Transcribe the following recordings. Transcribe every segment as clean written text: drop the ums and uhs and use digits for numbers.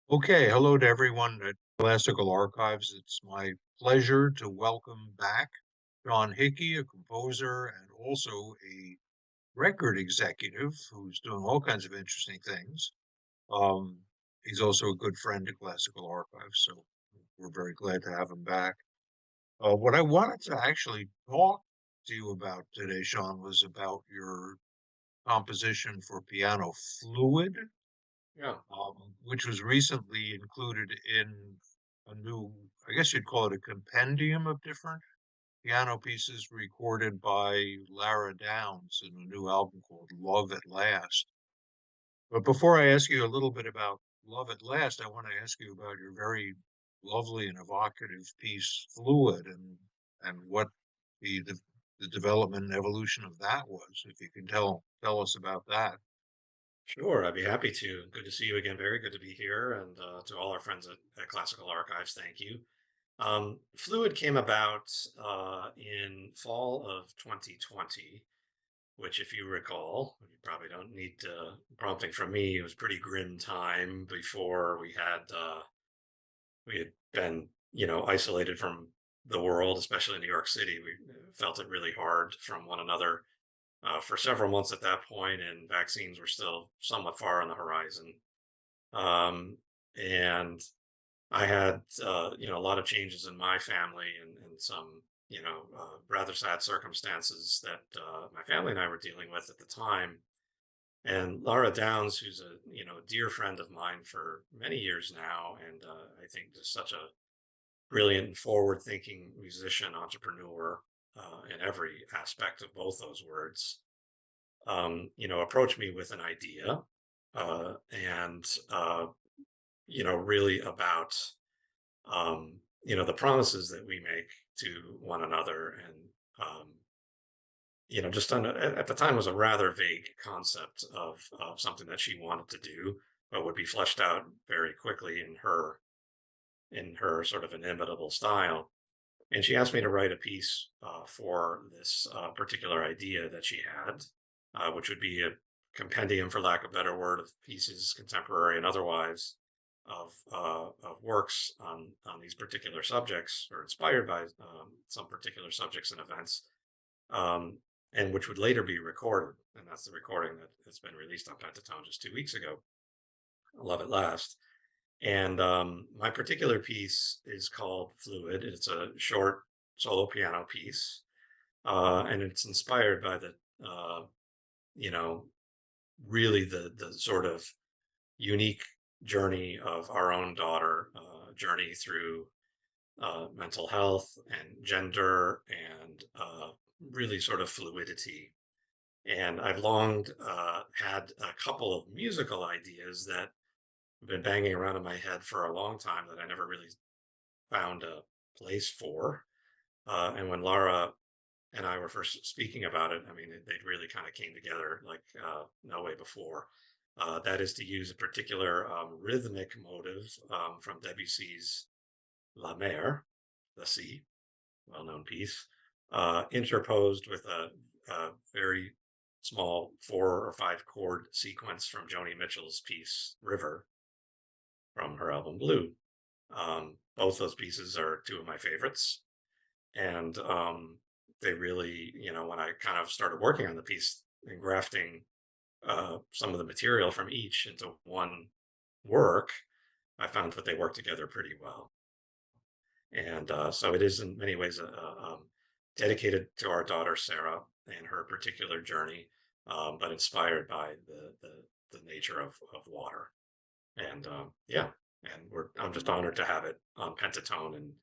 Okay, hello to everyone at Classical Archives. It's my pleasure to welcome back Sean Hickey, a composer and also a record executive who's doing all kinds of interesting things. Um, he's also a good friend to Classical Archives, so we're very glad to have him back. What I wanted to actually talk to you about today, Sean, was about your composition for piano Fluid, Yeah. which was recently included in a new, I guess you'd call it a compendium of different piano pieces recorded by Lara Downes in a new album called Love at Last. But before I ask you a little bit about Love at Last, I want to ask you about your very lovely and evocative piece, Fluid, and what the development and evolution of that was. If you can tell us about that. Sure, I'd be happy to. Good to see you again. Very good to be here. And to all our friends at Classical Archives, thank you. Fluid came about in fall of 2020, which, if you recall, you probably don't need prompting from me. It was pretty grim time before we had been, isolated from the world, especially in New York City. We felt it really hard from one another for several months at that point, and vaccines were still somewhat far on the horizon. Um, and I had, a lot of changes in my family and some, rather sad circumstances that my family and I were dealing with at the time. And Lara Downes, who's a dear friend of mine for many years now, and I think just such a brilliant and forward-thinking musician, entrepreneur in every aspect of both those words, approached me with an idea, and really about the promises that we make to one another, and just at the time was a rather vague concept of something that she wanted to do, but would be fleshed out very quickly in her sort of inimitable style. And she asked me to write a piece for this particular idea that she had, which would be a compendium, for lack of a better word, of pieces, contemporary and otherwise, of works on these particular subjects, or inspired by some particular subjects and events, um, and which would later be recorded. And that's the recording that has been released on Pentatone just 2 weeks ago. Love at Last. And my particular piece is called Fluid. It's a short solo piano piece, and it's inspired by uh, you know, really the sort of unique journey of our own daughter, journey through mental health and gender and really sort of fluidity. And I've longed had a couple of musical ideas that have been banging around in my head for a long time that I never really found a place for. And when Laura and I were first speaking about it, I mean, they really kind of came together like no way before. That is to use a particular rhythmic motive from Debussy's La Mer, the Sea, well-known piece, interposed with a very small 4 or 5 chord sequence from Joni Mitchell's piece River from her album Blue. Both those pieces are two of my favorites, and they really, when I kind of started working on the piece and grafting some of the material from each into one work, I found that they work together pretty well. And so it is in many ways dedicated to our daughter Sarah and her particular journey, but inspired by the nature of water. And yeah, and I'm just honored to have it on Pentatone and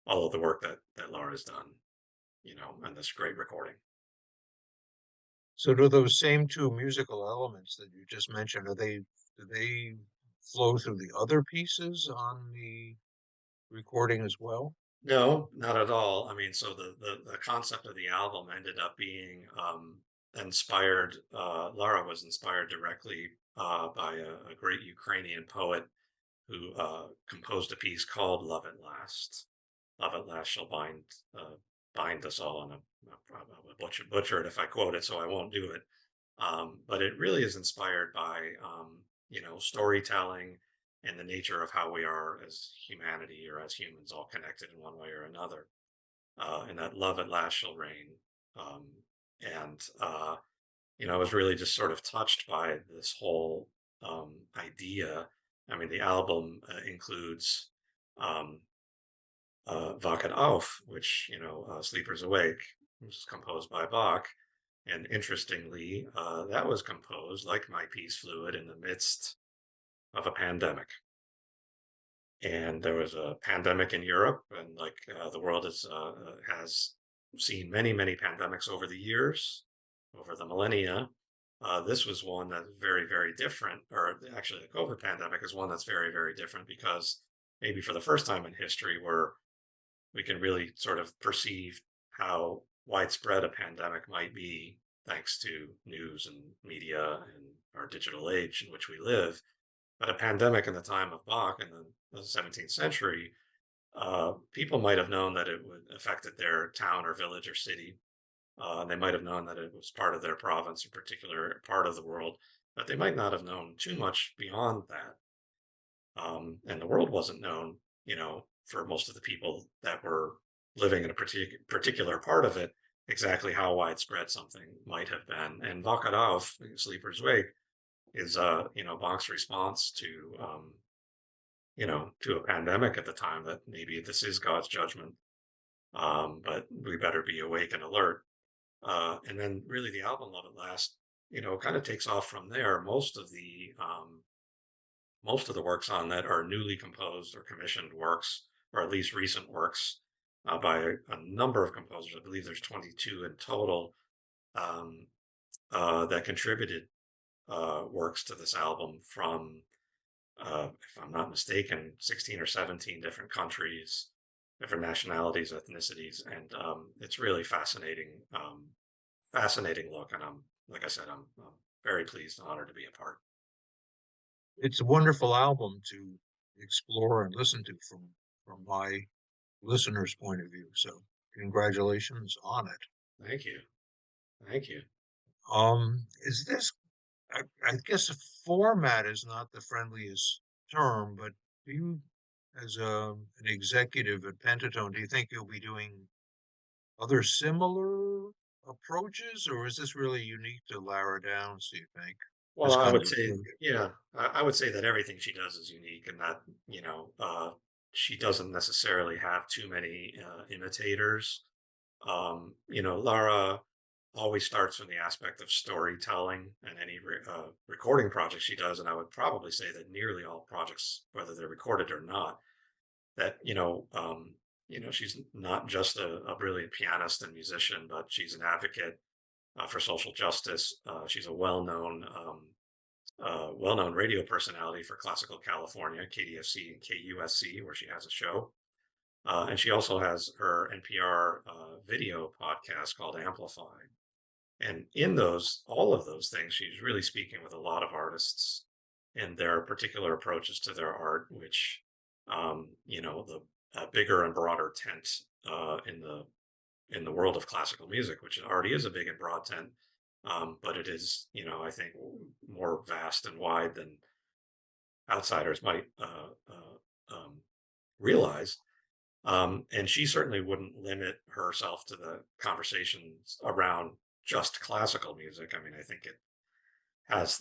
all of the work that Laura's done, and this great recording. So do those same two musical elements that you just mentioned, do they flow through the other pieces on the recording as well? No, not at all. I mean, so the concept of the album ended up being inspired. Lara was inspired directly by a great Ukrainian poet who composed a piece called "Love at Last." Love at last shall bind us all. And I'll butcher it if I quote it, so I won't do it. But it really is inspired by storytelling and the nature of how we are as humanity or as humans, all connected in one way or another. And that love at last shall reign. Um, and I was really just sort of touched by this whole idea. I mean, the album includes um, Wach auf, which, Sleepers Awake, which is composed by Bach. And interestingly, that was composed, like My Peace Fluid, in the midst of a pandemic. And there was a pandemic in Europe, and like the world has seen many, many pandemics over the years, over the millennia. This was one that's very, very different, or actually, the COVID pandemic is one that's very, very different because maybe for the first time in history, where we can really sort of perceive how widespread a pandemic might be thanks to news and media and our digital age in which we live. But a pandemic in the time of Bach in the 17th century, people might have known that it would affected their town or village or city. They might have known that it was part of their province or particular part of the world, but they might not have known too much beyond that. And the world wasn't known, for most of the people that were living in a particular part of it, exactly how widespread something might have been. And Vakadav, Sleeper's Wake, is Bach's response to a pandemic at the time, that maybe this is God's judgment, but we better be awake and alert. And then really the album Love at Last, kind of takes off from there. Most of the works on that are newly composed or commissioned works, or at least recent works by a number of composers. I believe there's 22 in total um, that contributed works to this album from, if I'm not mistaken, 16 or 17 different countries, different nationalities, ethnicities, and it's really fascinating, fascinating look. And like I said, I'm very pleased and honored to be a part. It's a wonderful album to explore and listen to from my listener's point of view. So congratulations on it. Thank you, thank you. Is this, I guess the format is not the friendliest term, but do you, as an executive at Pentatone, do you think you'll be doing other similar approaches, or is this really unique to Lara Downes, do you think? Well, This I kind would of say, approach? yeah, I would say that everything she does is unique, and that she doesn't necessarily have too many imitators. Lara always starts from the aspect of storytelling, and any recording project she does, and I would probably say that nearly all projects, whether they're recorded or not, that she's not just a brilliant pianist and musician, but she's an advocate for social justice. She's a well-known radio personality for classical California, KDFC and KUSC, where she has a show. And she also has her NPR video podcast called Amplified. And in all of those things, she's really speaking with a lot of artists and their particular approaches to their art, which, the bigger and broader tent in the world of classical music, which already is a big and broad tent, but it is, I think, more vast and wide than outsiders might realize. And she certainly wouldn't limit herself to the conversations around just classical music. I mean, I think it has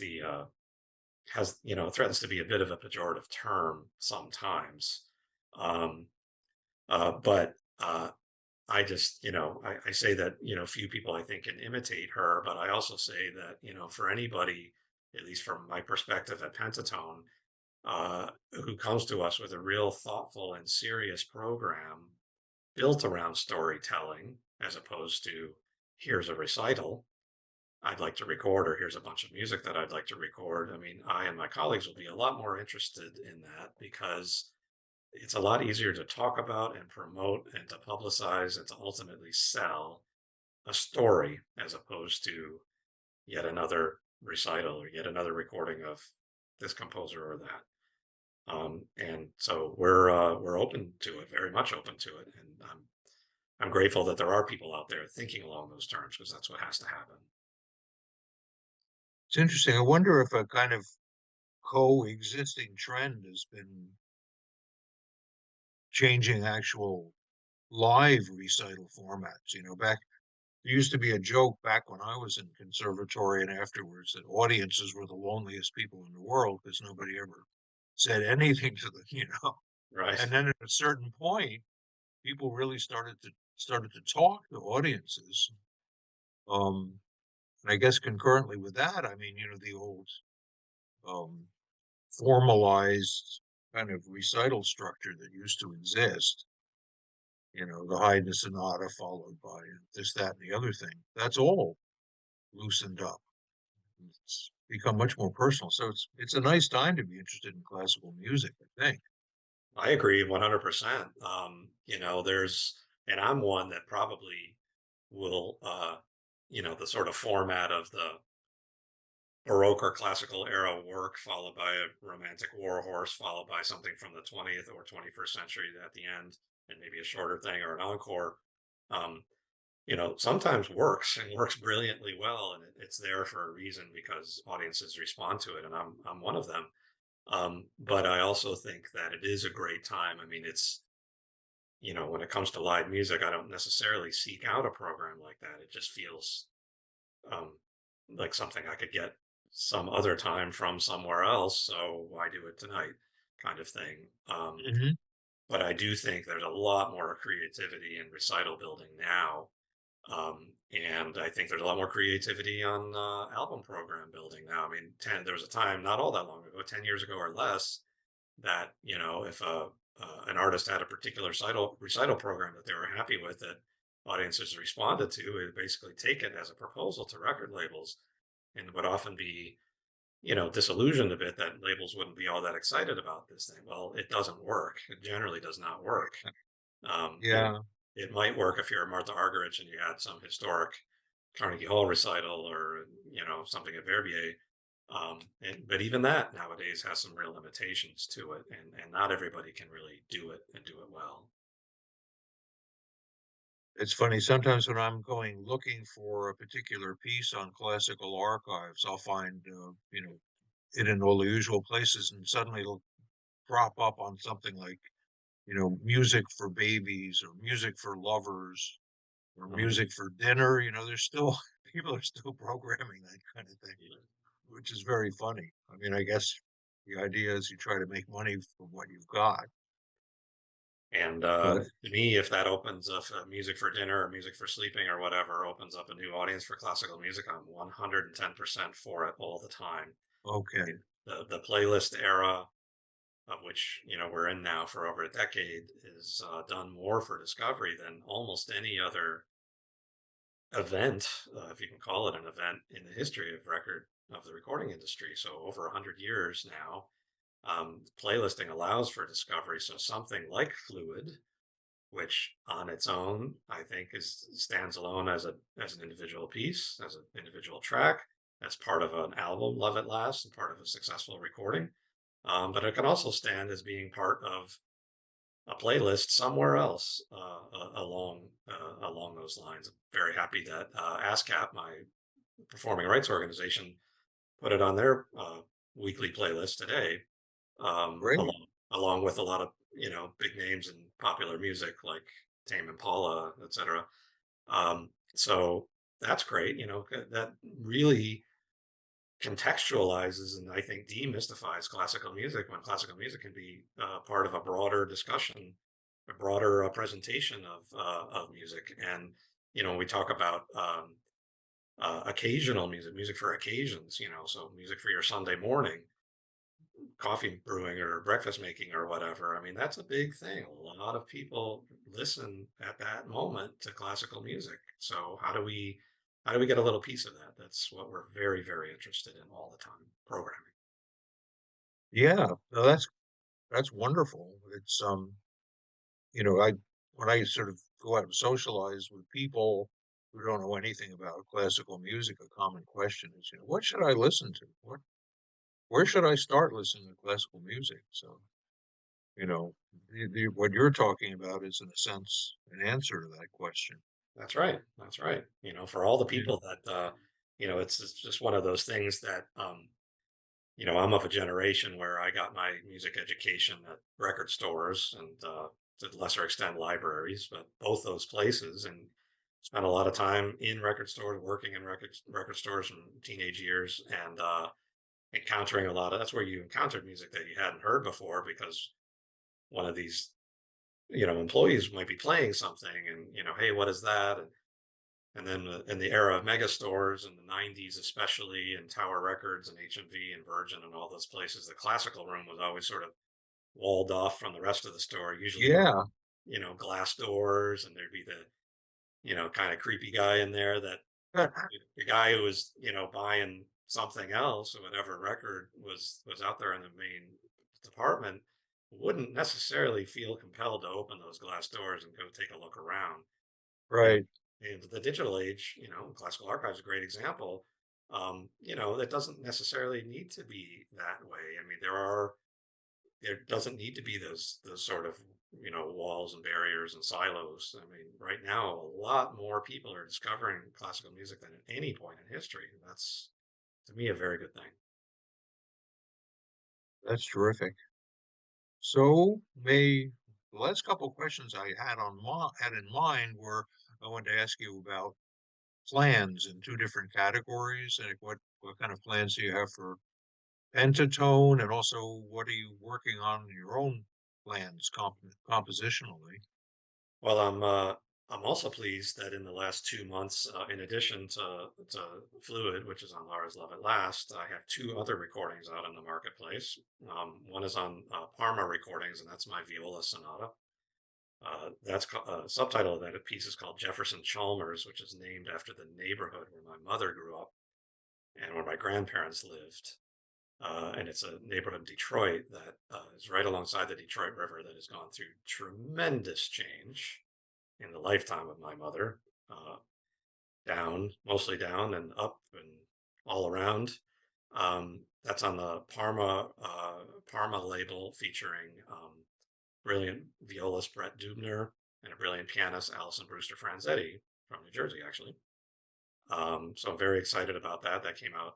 threatens to be a bit of a pejorative term sometimes. Um, but I just, I say that, few people I think can imitate her, but I also say that, for anybody, at least from my perspective at Pentatone, who comes to us with a real thoughtful and serious program built around storytelling, as opposed to here's a recital I'd like to record, or here's a bunch of music that I'd like to record. I mean, I and my colleagues will be a lot more interested in that, because it's a lot easier to talk about and promote and to publicize and to ultimately sell a story, as opposed to yet another recital or yet another recording of this composer or that. And so we're open to it, very much open to it, and I'm grateful that there are people out there thinking along those terms, because that's what has to happen. It's interesting. I wonder if a kind of coexisting trend has been changing actual live recital formats. There used to be a joke back when I was in conservatory and afterwards that audiences were the loneliest people in the world because nobody ever said anything to them. Right. And then at a certain point, people really started to talk to audiences. Um, and I guess concurrently with that, I mean, the old um, formalized kind of recital structure that used to exist. The Haydn sonata followed by this, that, and the other thing. That's all loosened up. It's become much more personal. So it's a nice time to be interested in classical music, I think. I agree 100%. And I'm one that probably will, the sort of format of the Baroque or classical era work, followed by a romantic war horse, followed by something from the 20th or 21st century at the end, and maybe a shorter thing or an encore. Um, sometimes works and works brilliantly well, and it's there for a reason because audiences respond to it, and I'm one of them. But I also think that it is a great time. I mean, when it comes to live music, I don't necessarily seek out a program like that. It just feels um, like something I could get some other time from somewhere else. So why do it tonight, kind of thing. Hmm. But I do think there's a lot more creativity in recital building now. And I think there's a lot more creativity on album program building now. I mean, there was a time not all that long ago, 10 years ago or less, that if an artist had a particular recital program that they were happy with, that audiences responded to, it basically take it as a proposal to record labels, and would often be disillusioned a bit that labels wouldn't be all that excited about this thing. Well, it doesn't work. It generally does not work. um, it, Yeah, it might work if you're Martha Argerich and you had some historic Carnegie Hall recital, or something at Verbier. But even that nowadays has some real limitations to it, and not everybody can really do it and do it well. it's funny. Sometimes when I'm going looking for a particular piece on classical archives, I'll find, it in all the usual places, and suddenly it'll crop up on something like, music for babies or music for lovers or Mhm. music for dinner. There's still people are still programming that kind of thing, which is very funny. I mean, I guess the idea is you try to make money from what you've got, And but to me, if that opens up music for dinner or music for sleeping or whatever, opens up a new audience for classical music, I'm 110% for it all the time. I okay. mean, the playlist era, of which we're in now for over a decade, is done more for discovery than almost any other event, if you can call it an event, in the history of the recording industry. So over 100 years now, playlisting allows for discovery. So something like Fluid, which on its own I think stands alone as an individual piece, as an individual track, as part of an album, Love at Last, and part of a successful recording. But it can also stand as being part of a playlist somewhere else, along those lines. I'm very happy that ASCAP, my performing rights organization, put it on their weekly playlist today, Great. along with a lot of big names in popular music like Tame Impala, etc. So that's great. That really contextualizes and I think demystifies classical music, when classical music can be part of a broader discussion, a broader presentation of music. And when we talk about occasional music, music for occasions, so music for your Sunday morning, coffee brewing or breakfast making or whatever. I mean, that's a big thing. A lot of people listen at that moment to classical music. So how do we get a little piece of that? That's what we're very, very interested in all the time, programming. Yeah, no, that's wonderful. I when I sort of go out and socialize with people who don't know anything about classical music, a common question is, what should I listen to? Where should I start listening to classical music? So, what you're talking about is, in a sense, an answer to that question. That's right. That's right. For all the Yeah. people that it's just one of those things that I'm of a generation where I got my music education at record stores and to a lesser extent libraries, but both those places, and spent a lot of time in record stores, working in record stores from teenage years, and encountering a lot of that's where you encountered music that you hadn't heard before because one of these employees might be playing something, and hey, what is that? And then in the era of mega stores in the 90s, especially in Tower Records and HMV and Virgin and all those places, the classical room was always sort of walled off from the rest of the store, usually with, Yeah. glass doors. And there'd be the, kind of creepy guy in there that the guy who was, buying something else or whatever record was out there in the main department wouldn't necessarily feel compelled to open those glass doors and go take a look around. And Right. in the digital age, classical archive is a great example. That doesn't necessarily need to be that way. I mean, there doesn't need to be those sort of walls and barriers and silos. I mean, right now, a lot more people are discovering classical music than at any point in history. And that's to me a very good thing. That's terrific. So may the last couple of questions I had in mind were I wanted to ask you about plans in two different categories, and what kind of plans do you have for Pentatone, and also what are you working on in your own plans compositionally? Well, I'm also pleased that in the last 2 months, in addition to Fluid, which is on Lara's Love at Last, I have two other recordings out in the marketplace. One is on Parma Recordings, and that's my viola sonata. Subtitle of that piece is called Jefferson Chalmers, which is named after the neighborhood where my mother grew up and where my grandparents lived. And it's a neighborhood in Detroit that is right alongside the Detroit River that has gone through tremendous change in the lifetime of my mother. Uh, Down, mostly down and up and all around. That's on the Parma label featuring brilliant violist Brett Dubner and a brilliant pianist Alison Brewster Franzetti from New Jersey, actually. So I'm very excited about that. That came out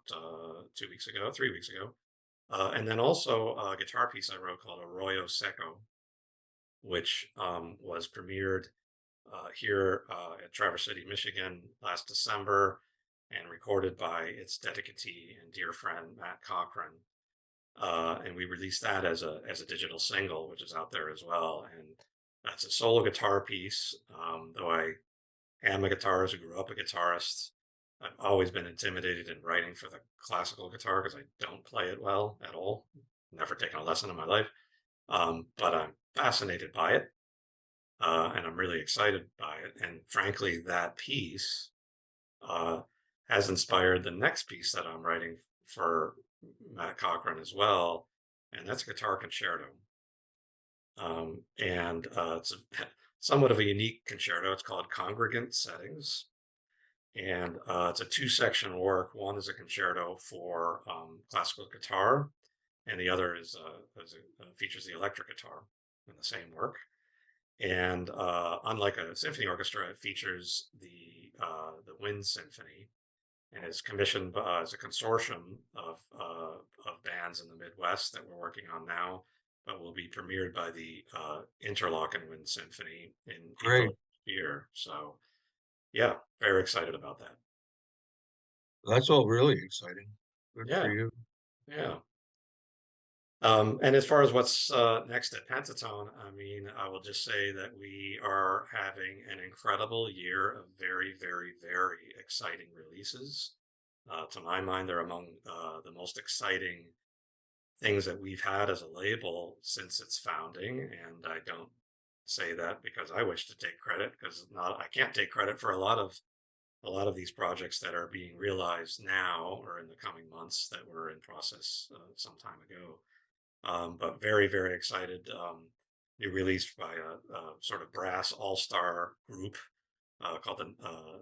2 weeks ago, 3 weeks ago. And then also a guitar piece I wrote called Arroyo Seco, which was premiered here at Traverse City, Michigan last December and recorded by its dedicatee and dear friend, Matt Cochran. And we released that as a digital single, which is out there as well. And that's a solo guitar piece. Though I am a guitarist who grew up a guitarist, I've always been intimidated in writing for the classical guitar because I don't play it well at all. Never taken a lesson in my life. But I'm fascinated by it, and I'm really excited by it. And frankly, that piece uh, has inspired the next piece that I'm writing for Matt Cochran as well, and that's a guitar concerto. And it's somewhat of a unique concerto. It's called Congregant Settings, and it's a two-section work. One is a concerto for classical guitar, and the other features the electric guitar in the same work. And unlike a symphony orchestra, it features the Wind Symphony, and is commissioned as a consortium of bands in the Midwest that we're working on now, but will be premiered by the Interlochen Wind Symphony in April Great. of this year. So yeah, very excited about that. That's all really exciting. Good for Yeah, you. yeah. And as far as what's next at Pentatone, I mean, I will just say that we are having an incredible year of very, very, very exciting releases. To my mind, they're among the most exciting things that we've had as a label since its founding. And I don't say that because I wish to take credit, because not I can't take credit for a lot of these projects that are being realized now or in the coming months that were in process some time ago. But very, very excited. New release by a sort of brass all-star group called the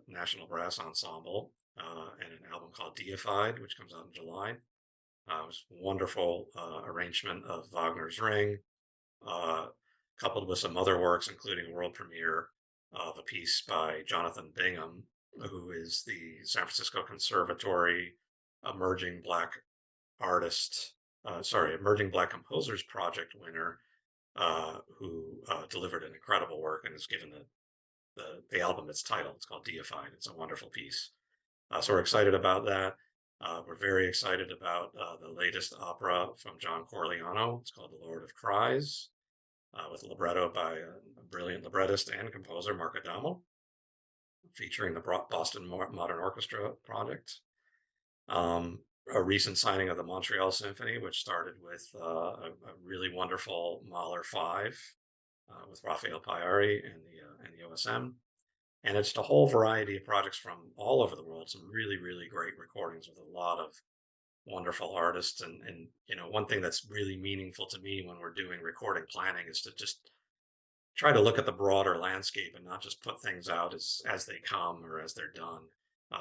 National Brass Ensemble, and an album called Deified, which comes out in July. It was a wonderful arrangement of Wagner's Ring, uh, coupled with some other works, including a world premiere of a piece by Jonathan Bingham, who is the San Francisco Conservatory emerging Black artist sorry, Emerging Black Composers Project winner, who delivered an incredible work and has given the album its title. It's called Deified. It's a wonderful piece. So we're excited about that. We're very excited about the latest opera from John Corigliano. It's called The Lord of Cries, with libretto by a brilliant librettist and composer, Mark Adamo, featuring the Boston Modern Orchestra project. A recent signing of the Montreal Symphony, which started with a really wonderful Mahler 5 with Raphael Paiari and the OSM. And it's a whole variety of projects from all over the world. Some really, really great recordings with a lot of wonderful artists. And one thing that's really meaningful to me when we're doing recording planning is to just try to look at the broader landscape and not just put things out as they come or as they're done,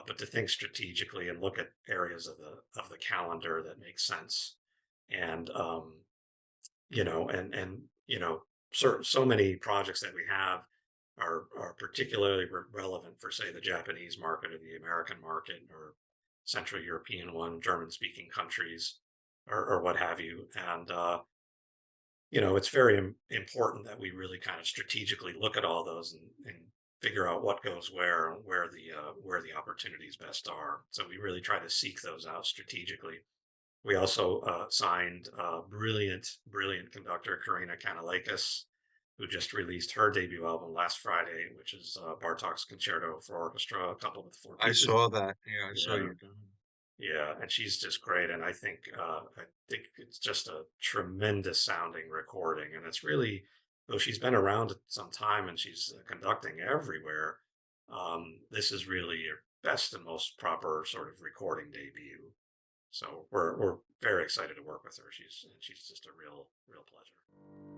but to think strategically and look at areas of the calendar that make sense. And so many projects that we have are particularly relevant for, say, the Japanese market or the American market or Central European one, German speaking countries, or what have you. And it's very important that we really kind of strategically look at all those and figure out what goes where and where the opportunities best are. So we really try to seek those out strategically. We also signed brilliant conductor Karina Kanalakis, who just released her debut album last Friday, which is Bartok's Concerto for Orchestra, coupled with four I pieces. saw that. Yeah, I saw Yeah, you doing. yeah, and she's just great. And I think it's just a tremendous sounding recording. And it's really, though she's been around some time and she's conducting everywhere, this is really her best and most proper sort of recording debut. So we're very excited to work with her. She's just a real pleasure.